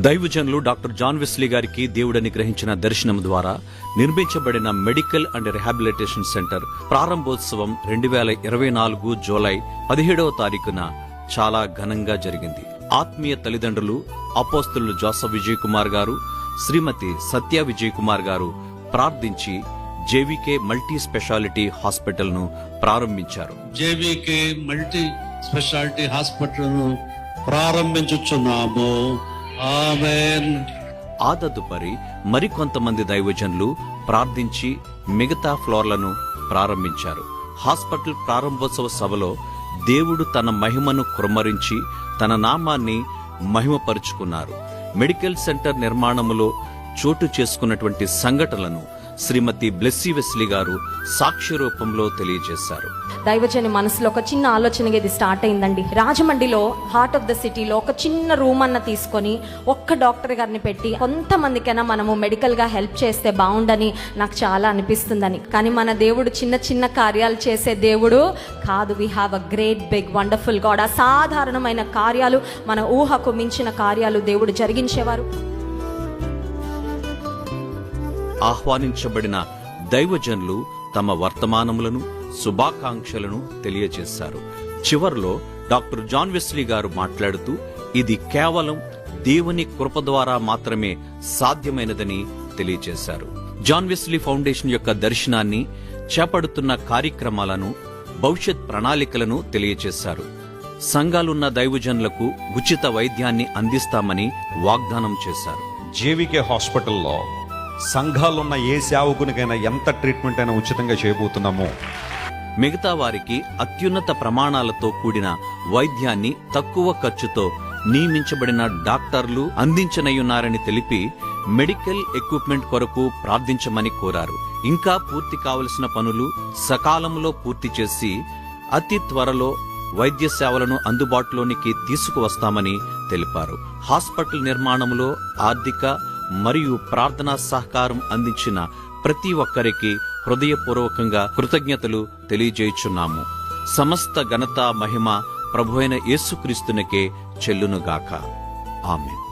దైవజనులు doctor John Wesley గారికి దేవుడని గ్రహించిన దర్శనం ద్వారా నిర్మించబడిన మెడికల్ అండ్ రిహాబిలిటేషన్ సెంటర్ ప్రారంభోత్సవం 2024 జూలై 17వ తారీఖున చాలా ఘనంగా జరిగింది. ఆత్మీయ తల్లిదండ్రులు అపోస్తలులు జోసఫ్ విజయ్ కుమార్ గారు, శ్రీమతి సత్య విజయ్ కుమార్ గారు ప్రార్థించి జేవీకే మల్టీ స్పెషాలిటీ హాస్పిటల్ ను ప్రారంభించారు. జేవీకే మల్టీ స్పెషాలిటీ హాస్పిటల్ ను ప్రారంభించుచున్నాము. ఆమేన్. ఆ తదుపరి మరికొంతమంది దైవజనులు ప్రార్థించి మిగతా ఫ్లోర్లను ప్రారంభించారు. హాస్పిటల్ ప్రారంభోత్సవ సభలో దేవుడు తన మహిమను కృమ్మరించి తన నామాన్ని మహిమపరుచుకున్నారు. మెడికల్ సెంటర్ నిర్మాణములో చోటు చేసుకున్నటువంటి సంఘటనలను శ్రీమతి బ్లెస్సీ వెస్లీ గారు సాక్ష్య రూపంలో తెలియజేశారు. దైవజని మనసులో ఒక చిన్న ఆలోచనగా ఇది స్టార్ట్ అయిందండి. రాజమండ్రిలో హార్ట్ ఆఫ్ ద సిటీలో ఒక చిన్న రూమ్ అన్న తీసుకొని ఒక్క డాక్టర్ గారిని పెట్టి కొంతమందికైనా మనము మెడికల్ గా హెల్ప్ చేస్తే బాగుండని నాకు చాలా అనిపిస్తుందని. కానీ మన దేవుడు చిన్న చిన్న కార్యాలు చేసే దేవుడు కాదు. We have a great big wonderful god. అసాధారణమైన కార్యాలు, మన ఊహకు మించిన కార్యాలు దేవుడు జరిగించేవారు. ఆహ్వానించబడిన దైవజనులు తమ వర్తమానములను, శుభాకాంక్షలను తెలియజేశారు. చివర్లో డాక్టర్ జాన్ వెస్లీ గారు మాట్లాడుతూ ఇది కేవలం దేవుని కృప ద్వారా మాత్రమే సాధ్యమైనదని తెలియజేశారు. జాన్ వెస్లీ ఫౌండేషన్ యొక్క దర్శనాన్ని, చేపడుతున్న కార్యక్రమాలను, భవిష్యత్ ప్రణాళికలను తెలియజేశారు. సంఘాలున్న దైవజనులకు ఉచిత వైద్యాన్ని అందిస్తామని వాగ్దానం చేశారు. జేవీకే హాస్పిటల్లో సంఘాలున్న ఏ సేవకునికైనా ఎంత ట్రీట్మెంట్ అయినా ఉచితంగా చేయబోతున్నామో, మిగతా వారికి అత్యున్నత ప్రమాణాలతో కూడిన వైద్యాన్ని తక్కువ ఖర్చుతో నియమించబడిన డాక్టర్లు అందించనయ్యున్నారని తెలిపి మెడికల్ ఎక్విప్మెంట్ కొరకు ప్రార్థించమని కోరారు. ఇంకా పూర్తి కావలసిన పనులు సకాలంలో పూర్తి చేసి అతి త్వరలో వైద్య సేవలను అందుబాటులోనికి తీసుకువస్తామని తెలిపారు. హాస్పిటల్ నిర్మాణంలో ఆర్థిక మరియు ప్రార్థనా సహకారం అందించిన ప్రతి ఒక్కరికి హృదయపూర్వకంగా కృతజ్ఞతలు తెలియజేయుచున్నాము. సమస్త ఘనత మహిమ ప్రభువైన యేసుక్రీస్తునికే చెల్లునుగాక. ఆమేన్.